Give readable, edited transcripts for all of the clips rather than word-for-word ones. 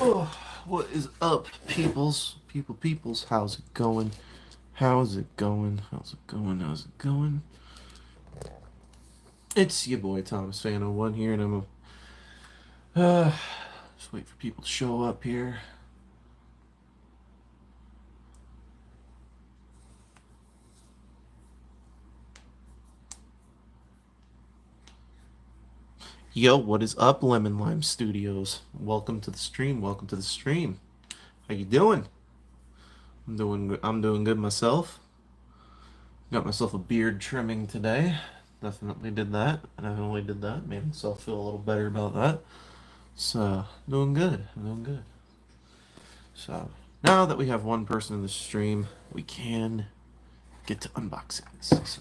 Oh, what is up, peoples? Peoples, how's it going? How's it going? How's it going? How's it going? It's your boy Thomas Fan 01 here, and just wait for people to show up here. Yo, what is up, Lemon Lime Studios? Welcome to the stream. Welcome to the stream. How you doing? I'm doing good. I'm doing good myself. Got myself a beard trimming today. Definitely did that. Definitely did that. Made myself feel a little better about that. So, doing good. Doing good. So, now that we have one person in the stream, we can get to unboxings. So,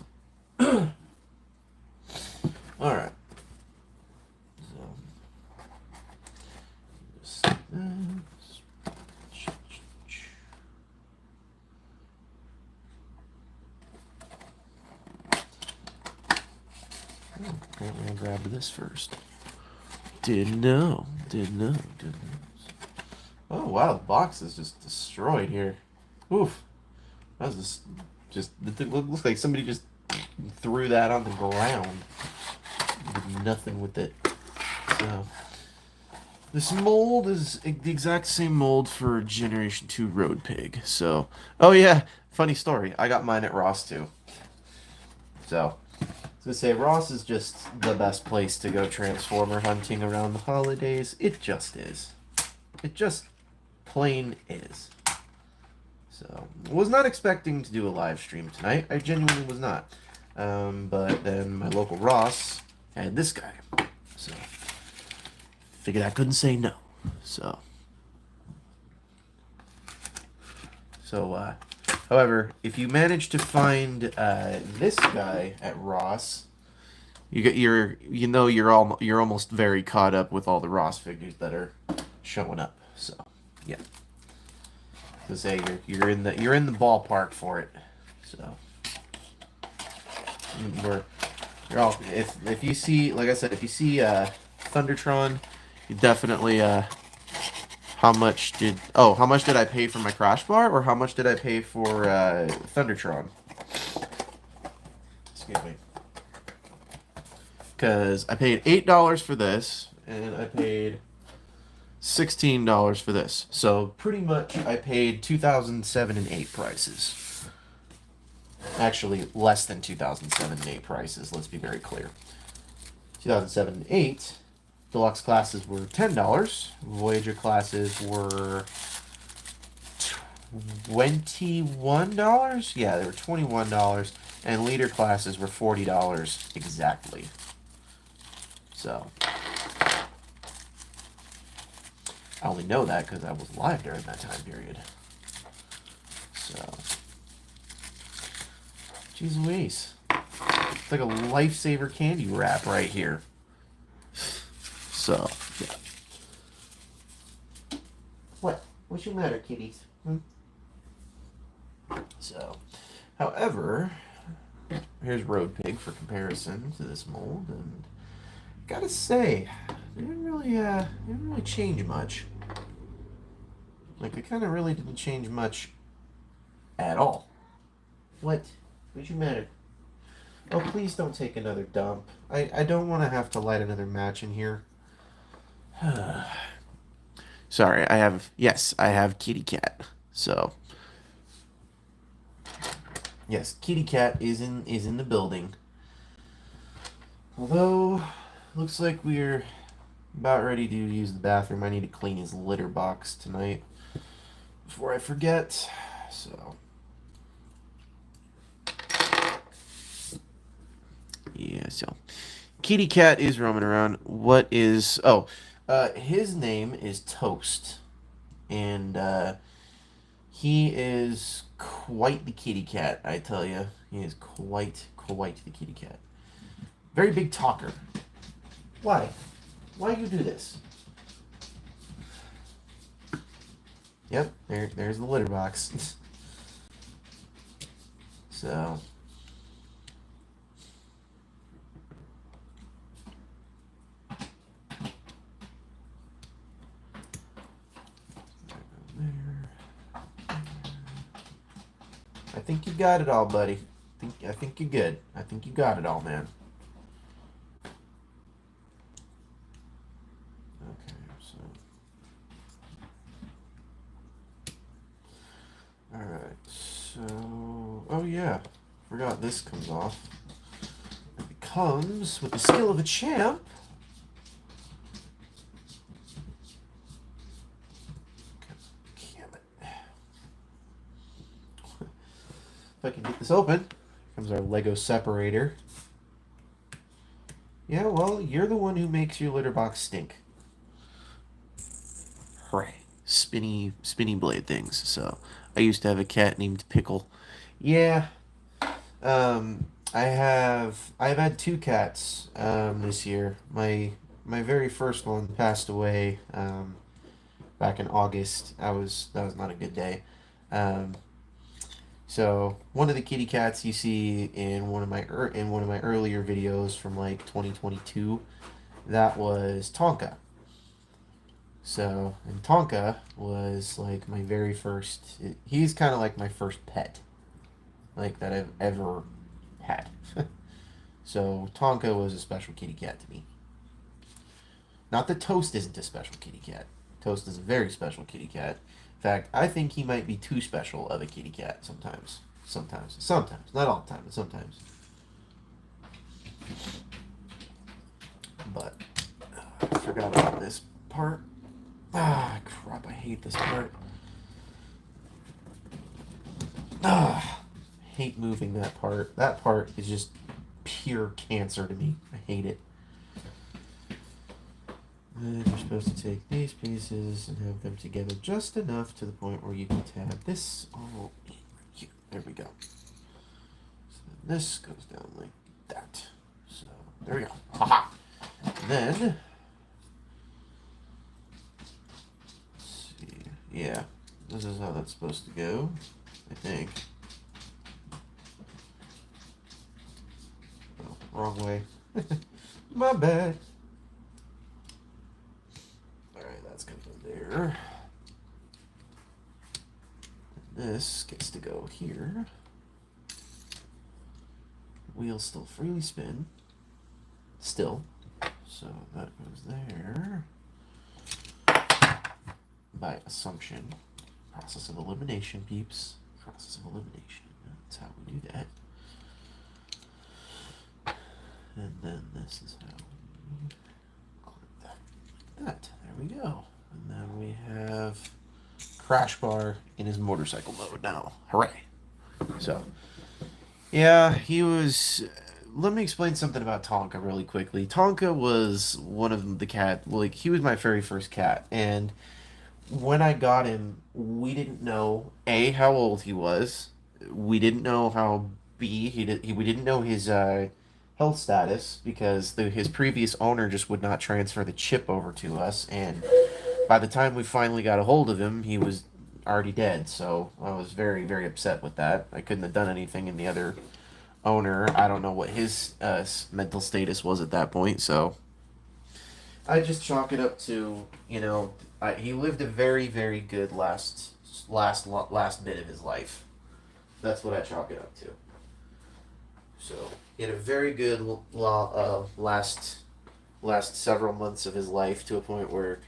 alright. So, just, apparently I grabbed this first. Didn't know. Didn't know. Didn't know. Oh wow, the box is just destroyed here. Oof. That was just it looks like somebody just threw that on the ground. Did nothing with it. So this mold is the exact same mold for Generation 2 Road Pig. So, oh yeah, funny story. I got mine at Ross too. So, I was gonna say Ross is just the best place to go Transformer hunting around the holidays. It just is. It just plain is. So, was not expecting to do a live stream tonight. I genuinely was not. But then my local Ross had this guy. So, figured I couldn't say no. So, however, if you manage to find this guy at Ross, you're almost very caught up with all the Ross figures that are showing up. So, yeah. To say you're in the ballpark for it. So you're all if you see, like I said, if you see Thundertron, you definitely how much did I pay for my Crashbar, or how much did I pay for Thundertron? Excuse me. Because I paid $8 for this, and I paid $16 for this. So pretty much I paid 2007 and 8 prices. Actually, less than 2007 and 8 prices, let's be very clear. 2007 and 8, Deluxe classes were $10. Voyager classes were $21? Yeah, they were $21. And leader classes were $40 exactly. So, I only know that because I was live during that time period. So, jeez Louise. It's like a lifesaver candy wrap right here. So, yeah. What? What's your matter, kitties? So, however, here's Road Pig for comparison to this mold, and gotta say, it didn't really change much. Like, it kind of really didn't change much at all. What? What's your matter? Oh, please don't take another dump. I don't want to have to light another match in here. Sorry, I have kitty cat. So, yes, kitty cat is in the building. Although, looks like we're about ready to use the bathroom. I need to clean his litter box tonight before I forget. So, yeah, so kitty cat is roaming around. What is his name is Toast, and he is quite the kitty cat, I tell you. He is quite the kitty cat. Very big talker. Why you do this? Yep, there's the litter box. So, think you got it all, buddy. I think you're good. I think you got it all, man. Okay, so all right. So, oh yeah, forgot this comes off. It comes with the skill of a champ. If I can get this open, here comes our Lego separator. Yeah, well, you're the one who makes your litter box stink. Hooray. Spinny blade things. So, I used to have a cat named Pickle. Yeah, I've had two cats this year. My very first one passed away back in August. That was not a good day. Um, So one of the kitty cats you see in one of my earlier videos from like 2022, that was Tonka. So and Tonka was like my very first. He's kind of like my first pet, like that I've ever had. So Tonka was a special kitty cat to me. Not that Toast isn't a special kitty cat. Toast is a very special kitty cat. In fact, I think he might be too special of a kitty cat sometimes. Sometimes. Not all the time, but sometimes. But I forgot about this part. Ah, crap, I hate this part. Ah, I hate moving that part. That part is just pure cancer to me. I hate it. And you're supposed to take these pieces and have them together just enough to the point where you can tab this all in here. There we go. So this goes down like that. So there we go. Haha. And then, let's see. Yeah, this is how that's supposed to go, I think. Oh, wrong way. My bad. That's gonna go there. And this gets to go here. Wheels still freely spin. Still. So that goes there. By assumption. Process of elimination, peeps. Process of elimination. That's how we do that. And then this is how we clip that like that. There we go. And then we have Crashbar in his motorcycle mode now. Hooray. So, yeah, he was. Let me explain something about Tonka really quickly. Tonka was one of the cat. Like, he was my very first cat. And when I got him, we didn't know, A, how old he was. We didn't know how, B, we didn't know his health status because his previous owner just would not transfer the chip over to us. And by the time we finally got a hold of him, he was already dead. So I was very, very upset with that. I couldn't have done anything in the other owner. I don't know what his mental status was at that point. So I just chalk it up to, he lived a very, very good last bit of his life. That's what I chalk it up to. So he had a very good last several months of his life to a point where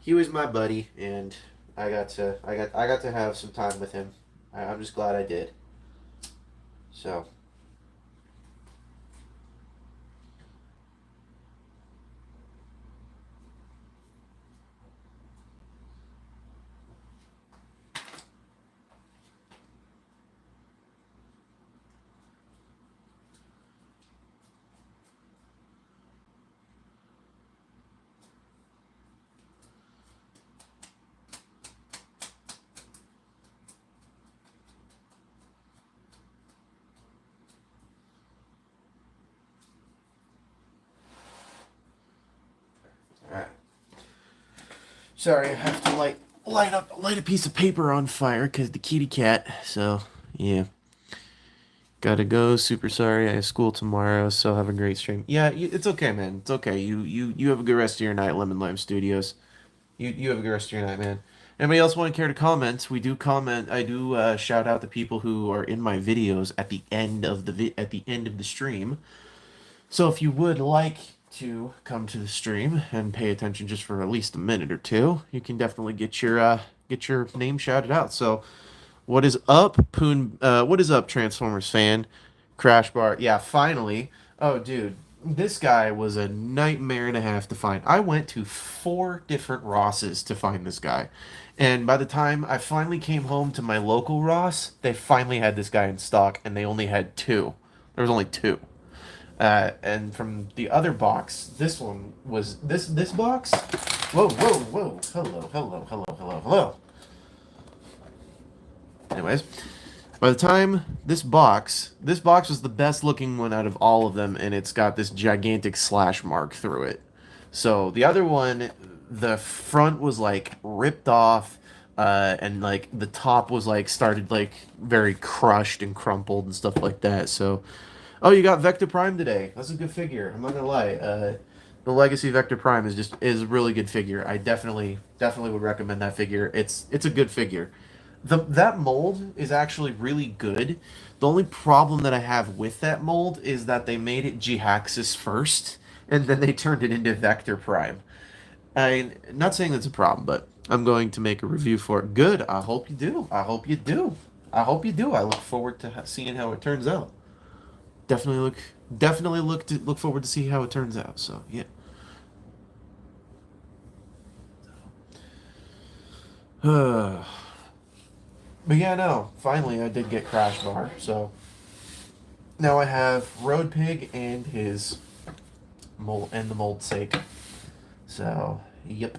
he was my buddy, and I got to have some time with him. I'm just glad I did. So. Alright. Sorry, I have to light a piece of paper on fire because the kitty cat. So yeah, gotta go. Super sorry. I have school tomorrow, so have a great stream. Yeah, it's okay, man. It's okay. You have a good rest of your night, Lemon Lime Studios. You have a good rest of your night, man. Anybody else want to care to comment? We do comment. I do shout out the people who are in my videos at the end of the stream. So if you would like to come to the stream and pay attention just for at least a minute or two, you can definitely get your name shouted out. So what is up, Poon? What is up, Transformers fan? Crashbar. Yeah, finally. Oh, dude, this guy was a nightmare and a half to find. I went to 4 different Rosses to find this guy, and by the time I finally came home to my local Ross, they finally had this guy in stock, and they only had 2. There was only 2. And from the other box, this one was this box. Whoa, whoa, whoa! Hello, hello, hello, hello, hello. Anyways, by the time this box was the best looking one out of all of them, and it's got this gigantic slash mark through it. So the other one, the front was like ripped off, and like the top was like started like very crushed and crumpled and stuff like that. So, oh, you got Vector Prime today. That's a good figure. I'm not gonna lie. The Legacy Vector Prime is a really good figure. I definitely would recommend that figure. It's a good figure. That mold is actually really good. The only problem that I have with that mold is that they made it G-Haxis first, and then they turned it into Vector Prime. I'm not saying that's a problem, but I'm going to make a review for it. Good. I hope you do. I hope you do. I hope you do. I look forward to seeing how it turns out. Definitely look forward to see how it turns out. So yeah. But yeah, no. Finally, I did get Crashbar. So now I have Road Pig and his mold and the mold sake. So yep.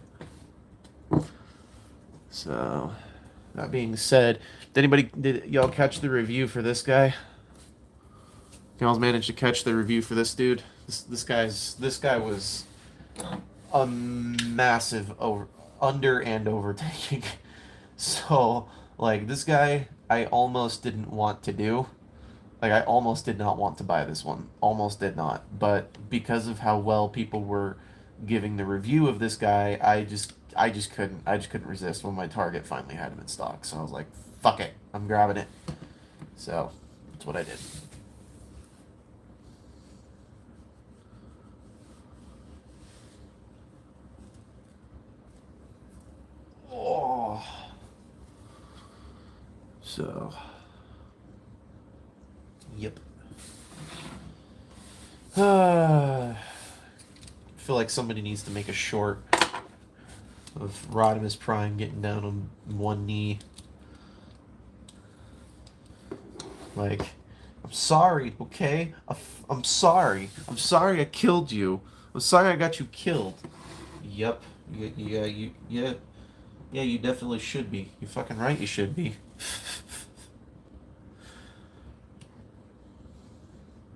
So that being said, did y'all catch the review for this guy? Y'all managed to catch the review for this dude? This guy was a massive under and overtaking. So like this guy, I almost didn't want to do. Like I almost did not want to buy this one. Almost did not. But because of how well people were giving the review of this guy, I just couldn't resist when my Target finally had him in stock. So I was like, fuck it, I'm grabbing it. So that's what I did. Oh. So yep. I feel like somebody needs to make a short of Rodimus Prime getting down on one knee. Like, I'm sorry, okay? I'm sorry. I'm sorry I killed you. I'm sorry I got you killed. Yep. Yeah, you definitely should be. You're fucking right, you should be.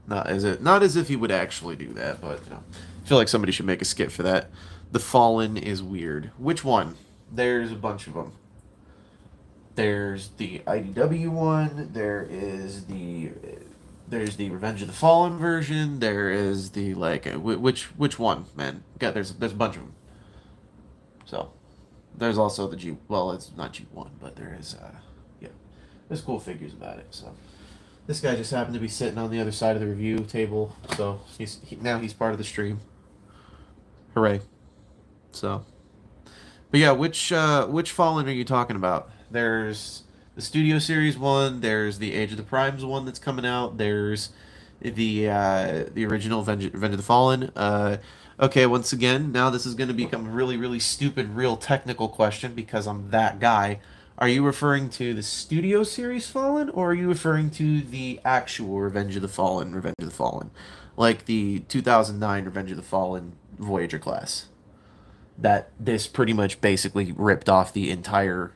Not as if he would actually do that, but you know, I feel like somebody should make a skit for that. The Fallen is weird. Which one? There's a bunch of them. There's the IDW one. There's the Revenge of the Fallen version. There is the like which one, man? God, there's a bunch of them. So there's also the G. Well, it's not G1, but there is yeah, there's cool figures about it. So. This guy just happened to be sitting on the other side of the review table, so now he's part of the stream. Hooray! So, but yeah, which Fallen are you talking about? There's the Studio Series one. There's the Age of the Primes one that's coming out. There's the original Revenge of the Fallen. Okay, once again, now this is going to become a really stupid, real technical question because I'm that guy. Are you referring to the Studio Series Fallen, or are you referring to the actual Revenge of the Fallen, like the 2009 Revenge of the Fallen Voyager class? That this pretty much basically ripped off the entire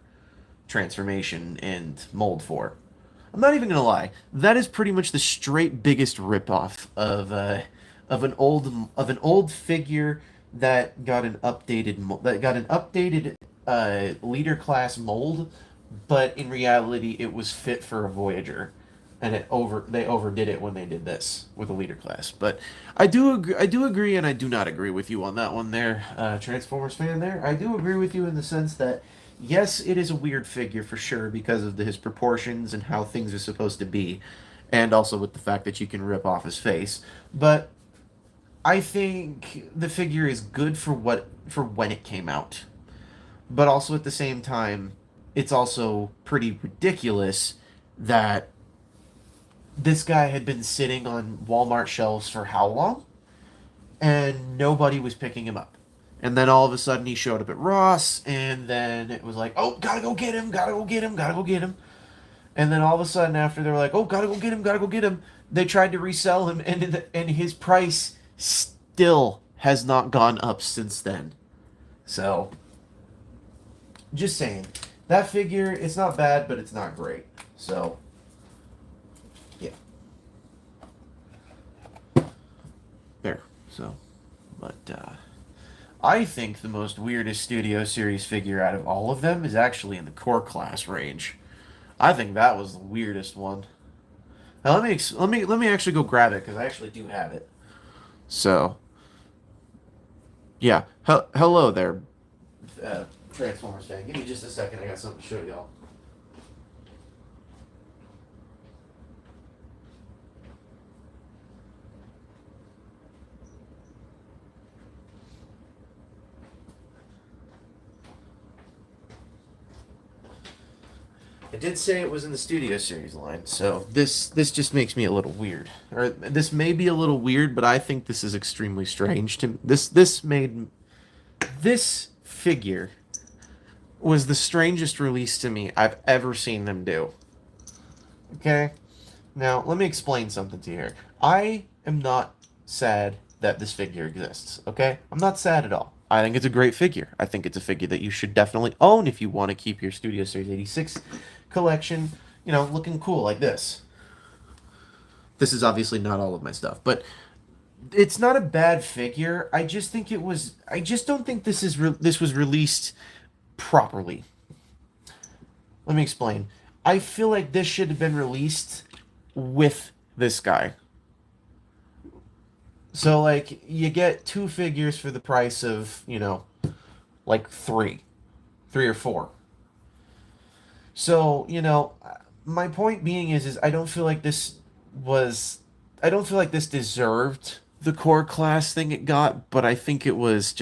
transformation and mold for. I'm not even gonna lie. That is pretty much the straight biggest ripoff of an old figure that got an updated leader class mold, but in reality it was fit for a Voyager, and they overdid it when they did this with a leader class. But I do agree, and I do not agree with you on that one there, Transformers fan. There, I do agree with you in the sense that yes, it is a weird figure for sure because of his proportions and how things are supposed to be, and also with the fact that you can rip off his face. But I think the figure is good for when it came out. But also at the same time, it's also pretty ridiculous that this guy had been sitting on Walmart shelves for how long? And nobody was picking him up. And then all of a sudden he showed up at Ross, and then it was like, oh, gotta go get him, gotta go get him, gotta go get him. And then all of a sudden after they were like, oh, gotta go get him, gotta go get him, they tried to resell him, and his price still has not gone up since then. So, just saying. That figure, it's not bad, but it's not great. So, yeah. There. So, but, I think the most weirdest Studio Series figure out of all of them is actually in the core class range. I think that was the weirdest one. Now let me actually go grab it because I actually do have it. So, yeah. Hello there, Transformers fan. Give me just a second. I got something to show y'all. I did say it was in the Studio Series line, so this just makes me a little weird. Or this may be a little weird, but I think this is extremely strange to me. This figure was the strangest release to me I've ever seen them do. Okay? Now, let me explain something to you here. I am not sad that this figure exists, okay? I'm not sad at all. I think it's a great figure. I think it's a figure that you should definitely own if you want to keep your Studio Series 86 collection, looking cool like this. This is obviously not all of my stuff, but it's not a bad figure. I just think it was. I just don't think this was released properly. Let me explain. I feel like this should have been released with this guy. So like you get two figures for the price of, like three or four. So, my point being is was I don't feel like this deserved the core class thing it got, but I think it was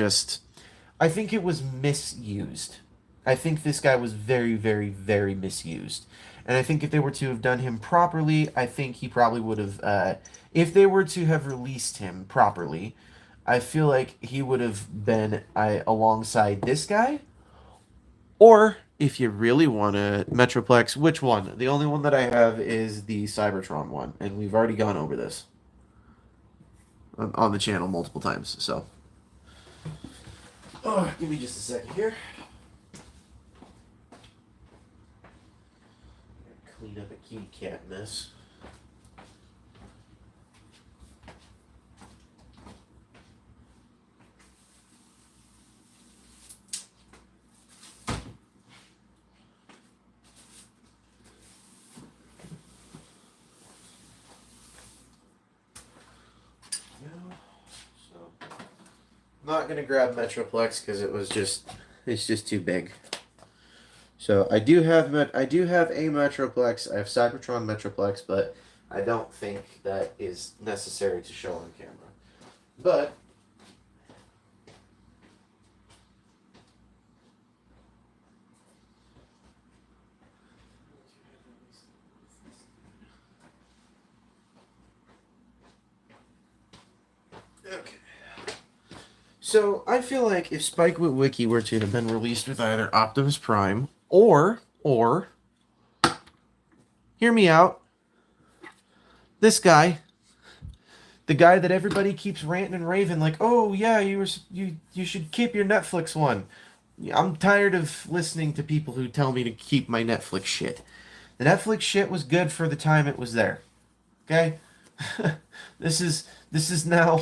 misused. I think this guy was very, very, very misused. And I think if they were to have done him properly, I think he probably would have, if they were to have released him properly, I feel like he would have been alongside this guy. Or if you really want to Metroplex, which one? The only one that I have is the Cybertron one, and we've already gone over this on the channel multiple times. So, give me just a second here. Clean up a kitty cat mess. Not gonna grab Metroplex because it's just too big. So I do have a Metroplex. I have Cybertron Metroplex, but I don't think that is necessary to show on camera. But okay. So I feel like if Spike Witwicky were to have been released with either Optimus Prime or hear me out, this guy, the guy that everybody keeps ranting and raving like, oh yeah, you should keep your Netflix one. I'm tired of listening to people who tell me to keep my Netflix shit. The Netflix shit was good for the time it was there. Okay? this is now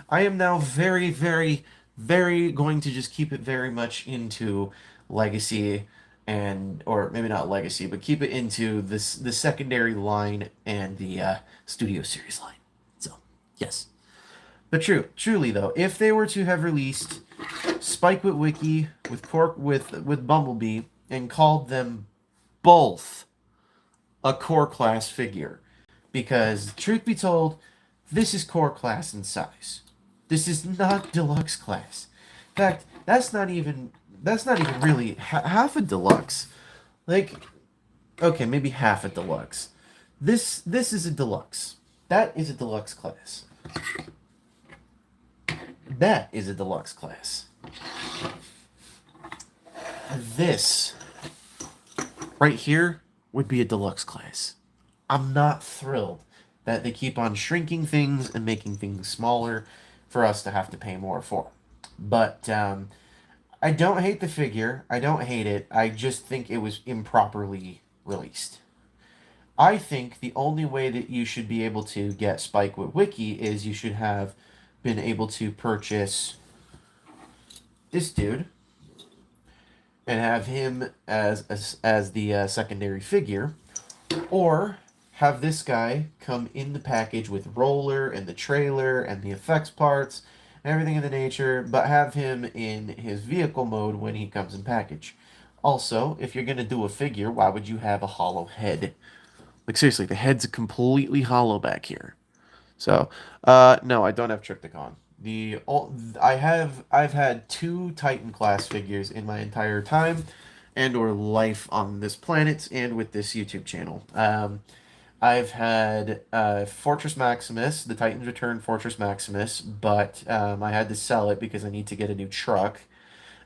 I am now very, very, very going to just keep it very much into legacy or maybe not legacy, but keep it into the secondary line and the Studio Series line. So, yes. But truly though, if they were to have released Spike Witwicky with Bumblebee and called them both a core class figure. Because, truth be told, this is core class in size. This is not deluxe class. In fact, that's not even really half a deluxe. Like, okay, maybe half a deluxe. This is a deluxe. That is a deluxe class. That is a deluxe class. This right here would be a deluxe class. I'm not thrilled that they keep on shrinking things and making things smaller for us to have to pay more for. But I don't hate the figure. I don't hate it. I just think it was improperly released. I think the only way that you should be able to get Spike with Wiki is you should have been able to purchase this dude and have him as the secondary figure, or have this guy come in the package with roller and the trailer and the effects parts and everything of the nature, but have him in his vehicle mode when he comes in package. Also, if you're going to do a figure, why would you have a hollow head? Like, seriously, the head's completely hollow back here. So, no, I don't have Trypticon. I've had two Titan class figures in my entire time and or life on this planet and with this YouTube channel. I've had Fortress Maximus, the Titans Return Fortress Maximus, but I had to sell it because I need to get a new truck.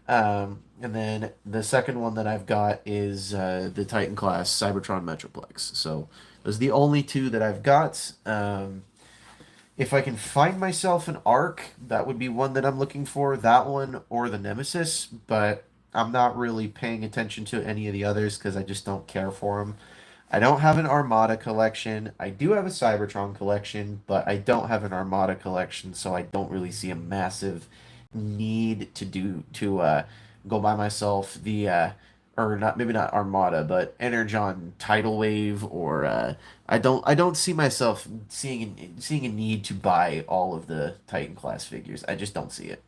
And then the second one that I've got is the Titan class Cybertron Metroplex. So those are the only two that I've got. If I can find myself an arc, that would be one that I'm looking for. That one or the Nemesis, but I'm not really paying attention to any of the others because I just don't care for them. I don't have an Armada collection. I do have a Cybertron collection, but I don't have an Armada collection, so I don't really see a massive need to go buy myself the or not, maybe not Armada, but Energon Tidal Wave, or I don't see myself seeing a need to buy all of the Titan class figures. I just don't see it.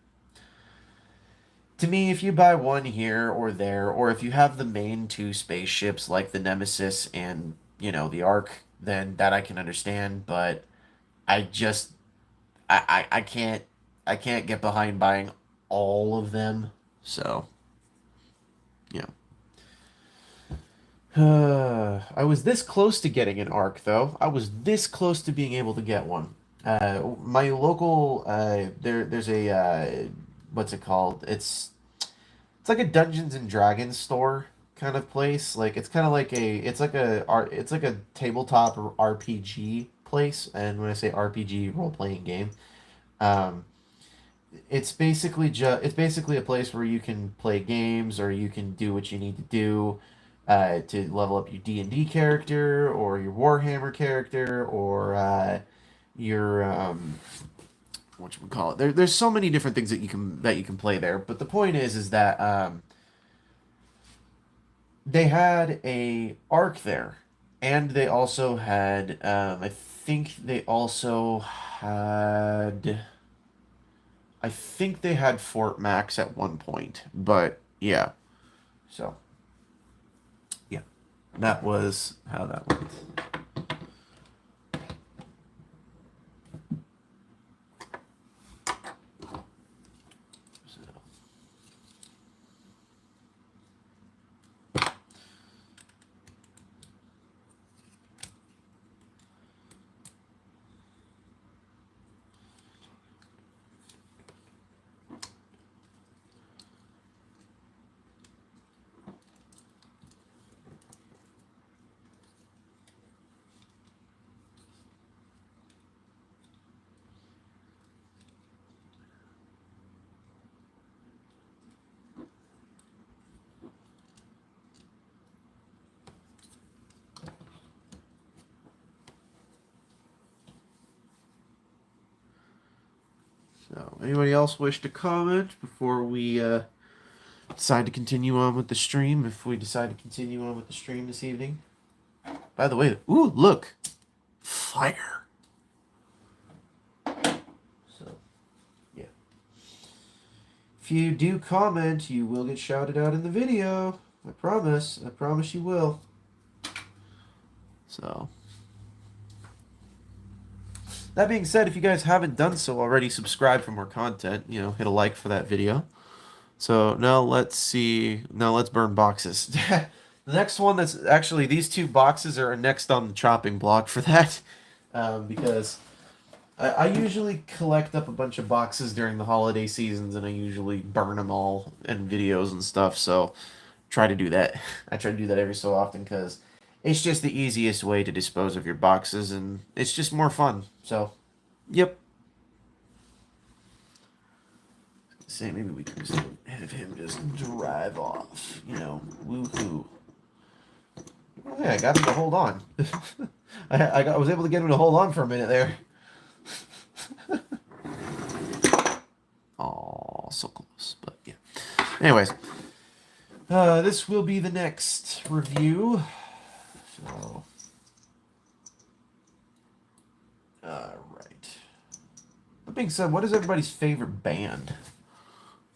To me, if you buy one here or there, or if you have the main two spaceships like the Nemesis and, the Ark, then that I can understand, but I just I can't get behind buying all of them. So, yeah. I was this close to getting an Arc, though. I was this close to being able to get one. My local there's a what's it called? It's like a Dungeons and Dragons store kind of place. Like it's kind of like it's like a tabletop RPG place. And when I say RPG, role playing game, um, it's basically a place where you can play games or you can do what you need to do to level up your D&D character or your Warhammer character or your what you call it. There's so many different things that you can play there. But the point is that they had a arc there, and they also had I think they also had. I think they had Fort Max at one point, but yeah. So, yeah, that was how that went. So, anybody else wish to comment before we decide to continue on with the stream? If we decide to continue on with the stream this evening. By the way, ooh, look, fire. So, yeah. If you do comment, you will get shouted out in the video. I promise. I promise you will. So, that being said, if you guys haven't done so already, subscribe for more content. You know, hit a like for that video. So now let's see. Now let's burn boxes. The next one that's actually these two boxes are next on the chopping block for that, because I usually collect up a bunch of boxes during the holiday seasons, and I usually burn them all in videos and stuff. So try to do that. I try to do that every so often because it's just the easiest way to dispose of your boxes, and it's just more fun. So, yep. Say maybe we can just have him just drive off. You know, woohoo. Oh, yeah, I got him to hold on. I was able to get him to hold on for a minute there. Oh, so close, but yeah. Anyways, this will be the next review. So, alright. That being said, what is everybody's favorite band?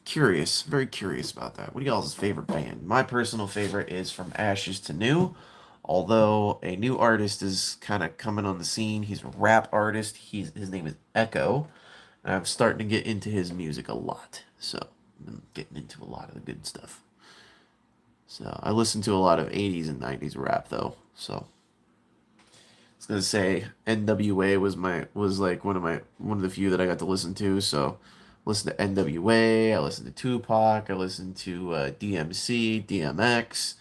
Curious, very curious about that. What are y'all's favorite band? My personal favorite is From Ashes to New. Although a new artist is kind of coming on the scene. He's a rap artist. His name is Echo. And I'm starting to get into his music a lot. So I'm getting into a lot of the good stuff. So I listen to a lot of 80s and 90s rap though. So I was gonna say NWA was like one of the few that I got to listen to. So listen to NWA. I listened to Tupac. I listened to DMC, DMX.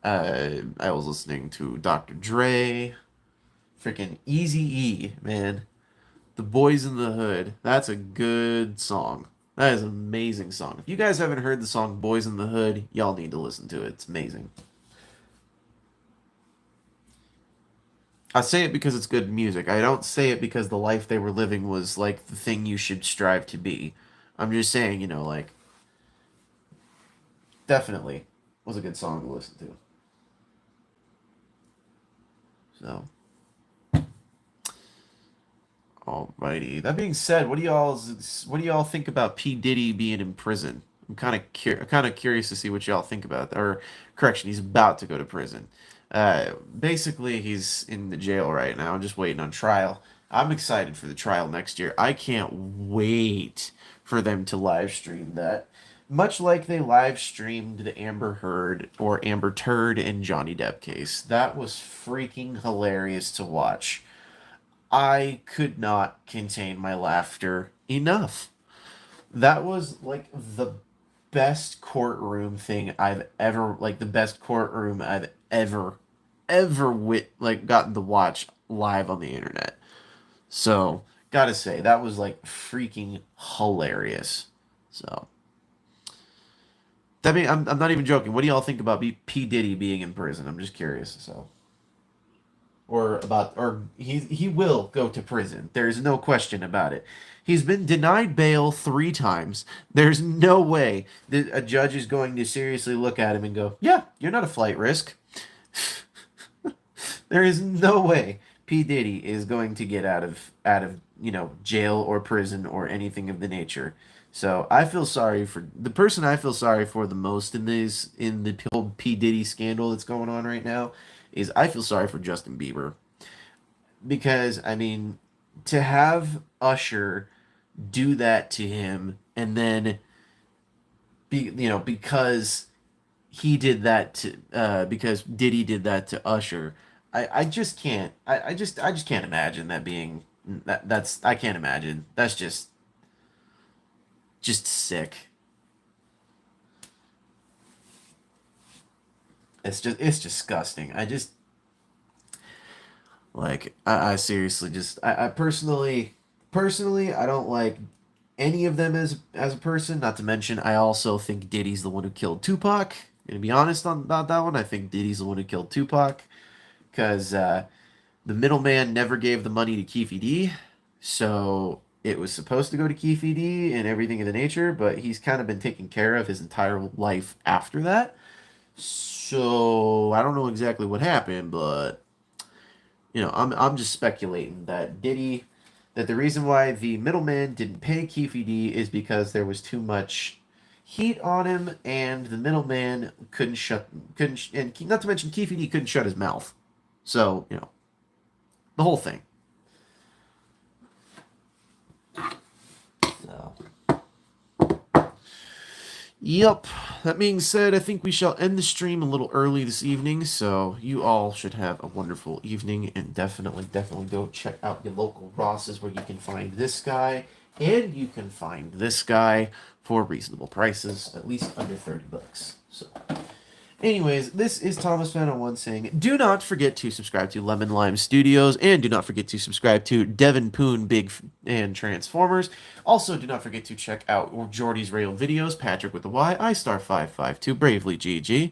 I was listening to Dr. Dre, freaking Eazy-E, man. The Boys in the Hood. That's a good song. That is an amazing song. If you guys haven't heard the song Boys in the Hood, y'all need to listen to it. It's amazing. I say it because it's good music. I don't say it because the life they were living was like the thing you should strive to be. I'm just saying, you know, like, definitely was a good song to listen to. So, alrighty. That being said, what do y'all think about P Diddy being in prison? I'm kind of curious to see what y'all think about that. Or correction, he's about to go to prison. Basically, he's in the jail right now, just waiting on trial. I'm excited for the trial next year. I can't wait for them to live stream that. Much like they live streamed the Amber Heard or Amber Turd and Johnny Depp case. That was freaking hilarious to watch. I could not contain my laughter enough. That was like the best courtroom thing I've ever like the best courtroom I've ever gotten to watch live on the internet. So, gotta say, that was like freaking hilarious. So, I'm not even joking. What do y'all think about P Diddy being in prison? I'm just curious. So, or he will go to prison. There's no question about it. He's been denied bail 3 times. There's no way that a judge is going to seriously look at him and go, "Yeah, you're not a flight risk." There is no way P Diddy is going to get out of jail or prison or anything of the nature. So I feel sorry for the person I feel sorry for the most in the whole P Diddy scandal that's going on right now is I feel sorry for Justin Bieber because I mean to have Usher do that to him and then because he did that to because Diddy did that to Usher. I just can't I just can't imagine that being that's I can't imagine. That's just sick. It's disgusting. I just like I seriously just I personally I don't like any of them as a person. Not to mention I also think Diddy's the one who killed Tupac. Gonna be honest about that one. I think Diddy's the one who killed Tupac because the middleman never gave the money to Keefe D, so it was supposed to go to Keefe D and everything of the nature, but he's kind of been taken care of his entire life after that. So I don't know exactly what happened, but I'm just speculating that the reason why the middleman didn't pay Keefe D is because there was too much. heat on him, and the middleman and not to mention Keefe D couldn't shut his mouth. So, the whole thing. So, yep. That being said, I think we shall end the stream a little early this evening, so you all should have a wonderful evening, and definitely go check out your local Rosses where you can find this guy, and you can find this guy for reasonable prices, at least under $30. So, anyways, this is Thomas Fan 1 saying, do not forget to subscribe to Lemon Lime Studios, and do not forget to subscribe to Devin Poon Big and Transformers. Also, do not forget to check out Jordy's Rail videos, Patrick with the Y, iStar552, Bravely GG,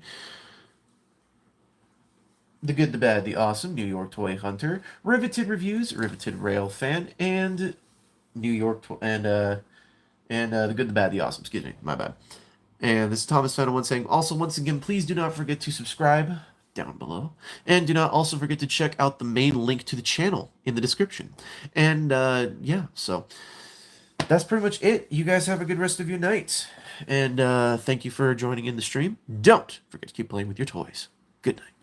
The Good, the Bad, the Awesome, New York Toy Hunter, Riveted Reviews, Riveted Rail Fan, and New York The Good, the Bad, the Awesome. Excuse me, my bad. And this is Thomas Fan 1 saying, also, once again, please do not forget to subscribe down below. And do not also forget to check out the main link to the channel in the description. And, yeah, so that's pretty much it. You guys have a good rest of your night. And thank you for joining in the stream. Don't forget to keep playing with your toys. Good night.